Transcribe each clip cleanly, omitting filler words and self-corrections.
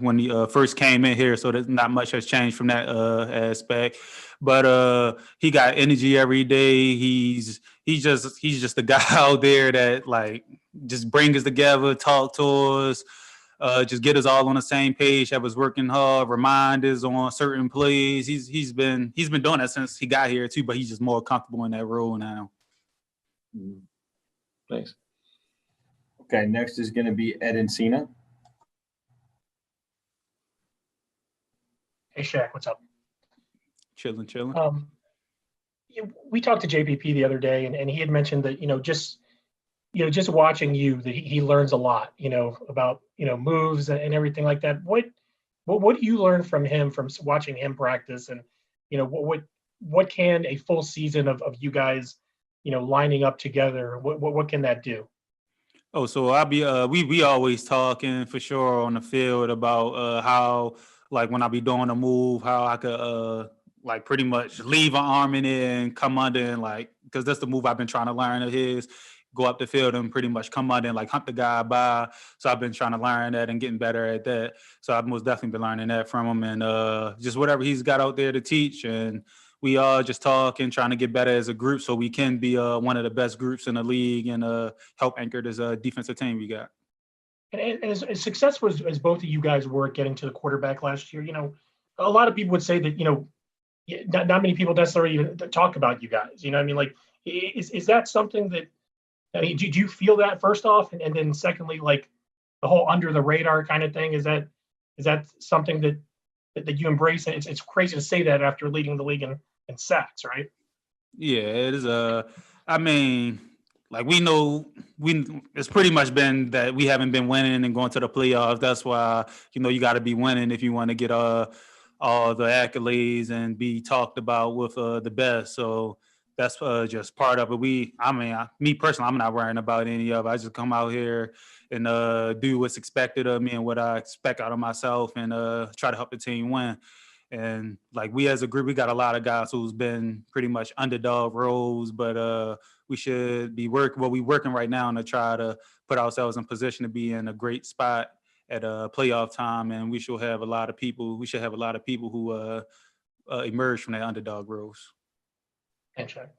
when he first came in here, so there's not much has changed from that aspect. But he got energy every day. He's just the guy out there that like just bring us together, talk to us, just get us all on the same page. Have us working hard, remind us on certain plays. He's been doing that since he got here too, but he's just more comfortable in that role now. Thanks. Okay, next is going to be Ed Encina. Hey, Shaq, what's up? Chilling. We talked to JPP the other day, and he had mentioned that just watching you, that he learns a lot, about moves and everything like that. What do you learn from him from watching him practice, and what can a full season of you guys lining up together, what can that do? Oh, so I'll be we always talking for sure on the field about how like when I be doing a move, how I could like pretty much leave an arm in it and come under and like because that's the move I've been trying to learn of his. Go up the field and pretty much come under and like hunt the guy by. So I've been trying to learn that and getting better at that. So I've most definitely been learning that from him and just whatever he's got out there to teach. And we all just talking, trying to get better as a group so we can be one of the best groups in the league and help anchor this defensive team we got. And as successful as both of you guys were at getting to the quarterback last year, a lot of people would say that, not many people necessarily even talk about you guys. I mean, like, is that something that, I mean, do you feel that first off? And then secondly, like the whole under the radar kind of thing, is that something that you embrace? And it's crazy to say that after leading the league in sacks, right? Yeah, it is. I mean, like we know it's pretty much been that we haven't been winning and going to the playoffs. That's why you got to be winning if you want to get all the accolades and be talked about with the best. So that's just part of it. Me personally, I'm not worrying about any of it. I just come out here and do what's expected of me and what I expect out of myself and try to help the team win. And like we as a group, we got a lot of guys who's been pretty much underdog roles, but we should be working right now to try to put ourselves in position to be in a great spot at playoff time, and we should have a lot of people who emerge from that underdog roles. Thanks, Shaq.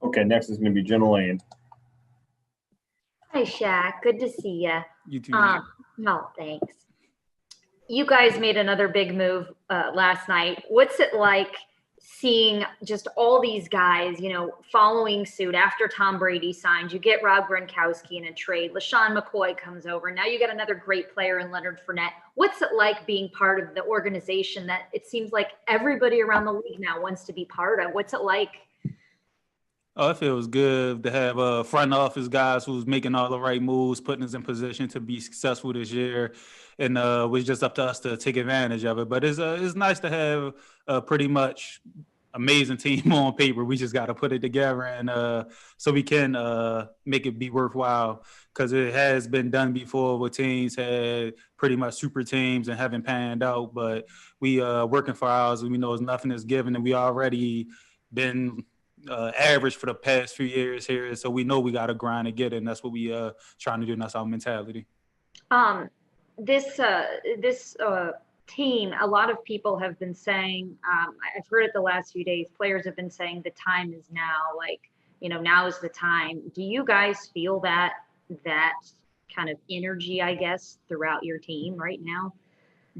Okay, next is going to be Jenna Lane. Hi, Shaq. Good to see you. You too. No, thanks. You guys made another big move last night. What's it like seeing just all these guys, following suit after Tom Brady signed? You get Rob Gronkowski in a trade. LaShawn McCoy comes over. Now you got another great player in Leonard Fournette. What's it like being part of the organization that it seems like everybody around the league now wants to be part of? What's it like? Oh, it feels good to have front office guys who's making all the right moves, putting us in position to be successful this year, and it's just up to us to take advantage of it. But it's nice to have a pretty much amazing team on paper. We just got to put it together and so we can make it be worthwhile because it has been done before where teams had pretty much super teams and haven't panned out. But we working for ours and we know nothing is given and we already been average for the past few years here, so we know we got to grind to get it, and that's what we trying to do, and that's our mentality. This team, a lot of people have been saying, I've heard it the last few days, players have been saying the time is now, like, now is the time. Do you guys feel that kind of energy, I guess, throughout your team right now?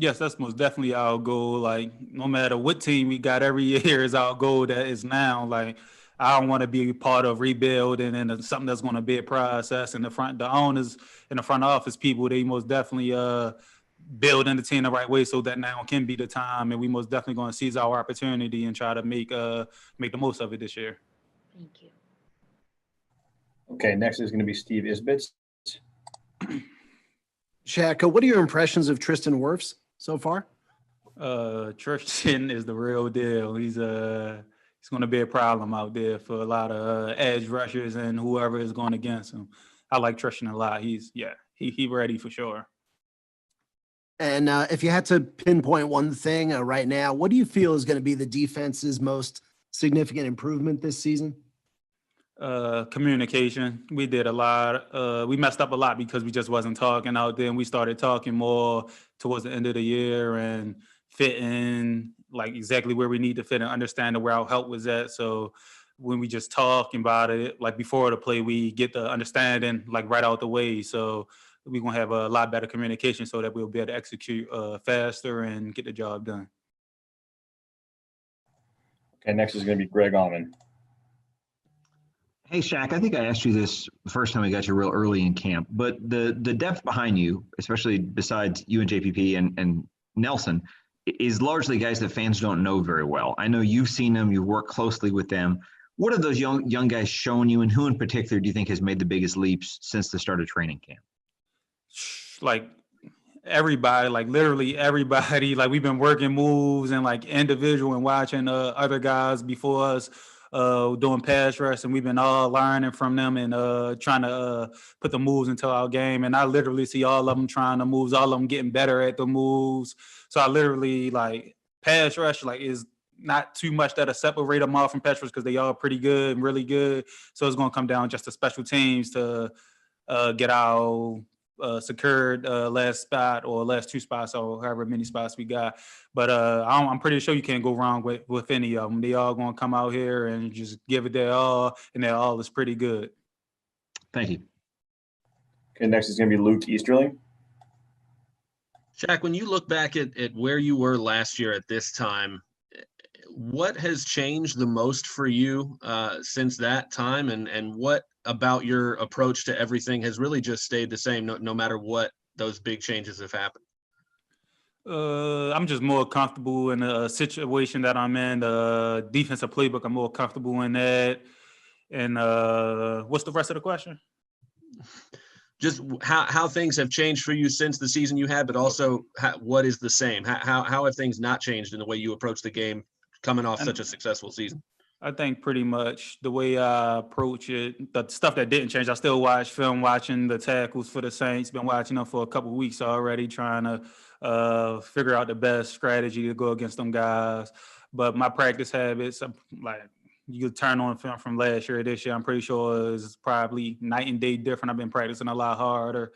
Yes, that's most definitely our goal. Like, no matter what team we got every year is our goal that is now. Like, I don't want to be part of rebuilding and something that's going to be a process. And the owners in the front office people, they most definitely building the team the right way so that now can be the time. And we most definitely going to seize our opportunity and try to make the most of it this year. Thank you. Okay, next is going to be Steve Isbitz. Shaq, what are your impressions of Tristan Wirfs so far? Tristan is the real deal. He's going to be a problem out there for a lot of edge rushers and whoever is going against him. I like Tristan a lot. He's ready for sure. And if you had to pinpoint one thing right now, what do you feel is going to be the defense's most significant improvement this season? Communication. We did a lot. We messed up a lot because we just wasn't talking out there, and we started talking more towards the end of the year and fit in like exactly where we need to fit and understand where our help was at. So when we just talking about it, like before the play, we get the understanding like right out the way. So we're gonna have a lot better communication so that we'll be able to execute faster and get the job done. Okay, next is going to be Greg Allman. Hey, Shaq, I think I asked you this the first time we got you real early in camp, but the depth behind you, especially besides you and JPP and Nelson, is largely guys that fans don't know very well. I know you've seen them, you've worked closely with them. What have those young guys shown you, and who in particular do you think has made the biggest leaps since the start of training camp? Like everybody, like literally everybody, like we've been working moves and like individual and watching other guys before us doing pass rush, and we've been all learning from them and trying to put the moves into our game. And I literally see all of them trying the moves, all of them getting better at the moves. So I literally like pass rush like is not too much that'll separate them off from pass rush because they all pretty good and really good. So it's going to come down just to special teams to get our secured last spot or last two spots or however many spots we got. But I'm pretty sure you can't go wrong with any of them. They all going to come out here and just give it their all, and their all is pretty good. Thank you. Okay, next is going to be Luke Easterling. Shaq, when you look back at where you were last year at this time, what has changed the most for you since that time, and what about your approach to everything has really just stayed the same no matter what those big changes have happened? I'm just more comfortable in the situation that I'm in. The defensive playbook, I'm more comfortable in that. And what's the rest of the question? Just how things have changed for you since the season you had, but also what is the same? How have things not changed in the way you approach the game coming off such a successful season? I think pretty much the way I approach it, the stuff that didn't change. I still watch film, watching the tackles for the Saints. Been watching them for a couple of weeks already, trying to figure out the best strategy to go against them guys. But my practice habits, like you could turn on film from last year to this year, I'm pretty sure is probably night and day different. I've been practicing a lot harder,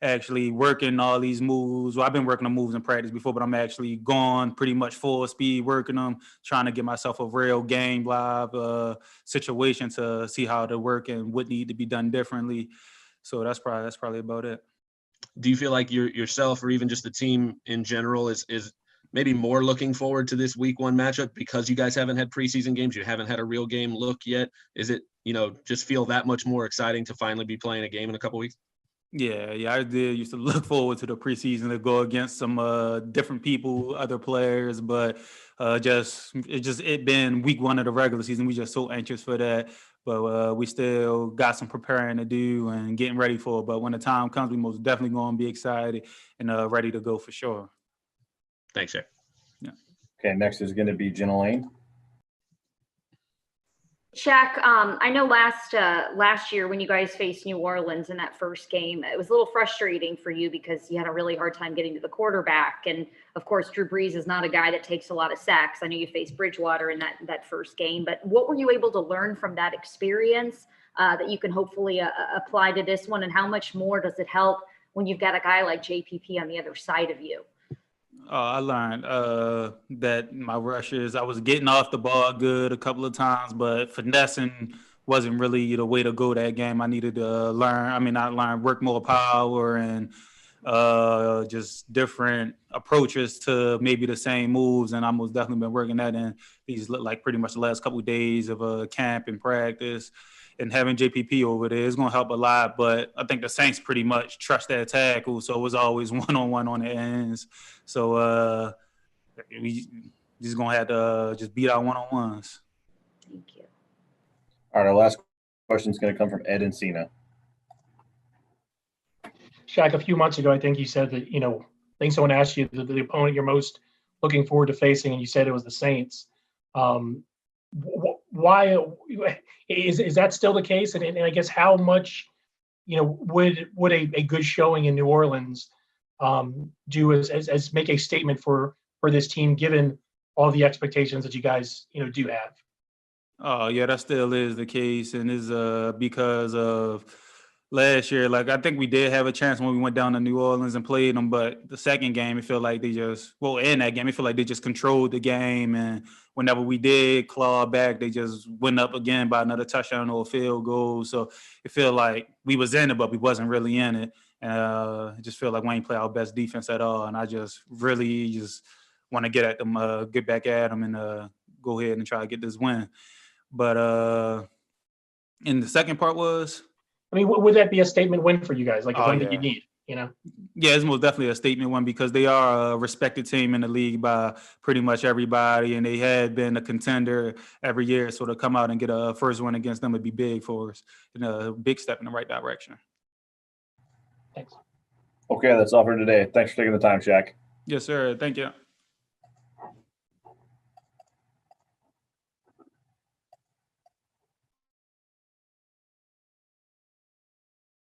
actually working all these moves. Well, I've been working on moves in practice before, but I'm actually going pretty much full speed working them, trying to get myself a real game live situation to see how to work and what need to be done differently. So that's probably about it. Do you feel like yourself or even just the team in general is maybe more looking forward to this week one matchup because you guys haven't had preseason games, you haven't had a real game look yet? Is it, just feel that much more exciting to finally be playing a game in a couple weeks? Yeah, I did used to look forward to the preseason to go against some different people, other players, but it been week one of the regular season. We just so anxious for that, but we still got some preparing to do and getting ready for it. But when the time comes, we most definitely going to be excited and ready to go for sure. Thanks, Shaq. Yeah. Okay, next is going to be Jenna Lane. Shaq, I know last year when you guys faced New Orleans in that first game, it was a little frustrating for you because you had a really hard time getting to the quarterback. And of course, Drew Brees is not a guy that takes a lot of sacks. I know you faced Bridgewater in that first game, but what were you able to learn from that experience that you can hopefully apply to this one? And how much more does it help when you've got a guy like JPP on the other side of you? I learned that my rushes, I was getting off the ball good a couple of times, but finessing wasn't really the way to go that game. I needed to work more power and just different approaches to maybe the same moves. And I most definitely been working that in these like pretty much the last couple of days of camp and practice. And having JPP over there is going to help a lot. But I think the Saints pretty much trust that tackle, so it was always one-on-one on the ends. So we just going to have to just beat our one-on-ones. Thank you. All right, our last question is going to come from Ed Encina. Shaq, a few months ago, I think you said that, I think someone asked you the opponent you're most looking forward to facing, and you said it was the Saints. Why is that still the case? And I guess how much, would a good showing in New Orleans do as make a statement for this team, given all the expectations that you guys, do have? Oh, yeah, that still is the case, and is because of last year. Like, I think we did have a chance when we went down to New Orleans and played them, but the second game, it felt like they just, in that game, it felt like they just controlled the game. And whenever we did claw back, they just went up again by another touchdown or a field goal. So it felt like we was in it, but we wasn't really in it. And it just felt like we ain't play our best defense at all. And I just really just want to get at them, get back at them, and go ahead and try to get this win. But and the second part was, I mean, would that be a statement win for you guys? Like, Oh, one that you yeah. need, you know? yeah, it's most definitely a statement one, because they are a respected team in the league by pretty much everybody, and they had been a contender every year. So to come out and get a first win against them would be big for us, and a big step in the right direction. Thanks. Okay, that's all for today. Thanks for taking the time, Shaq. Yes, sir. Thank you.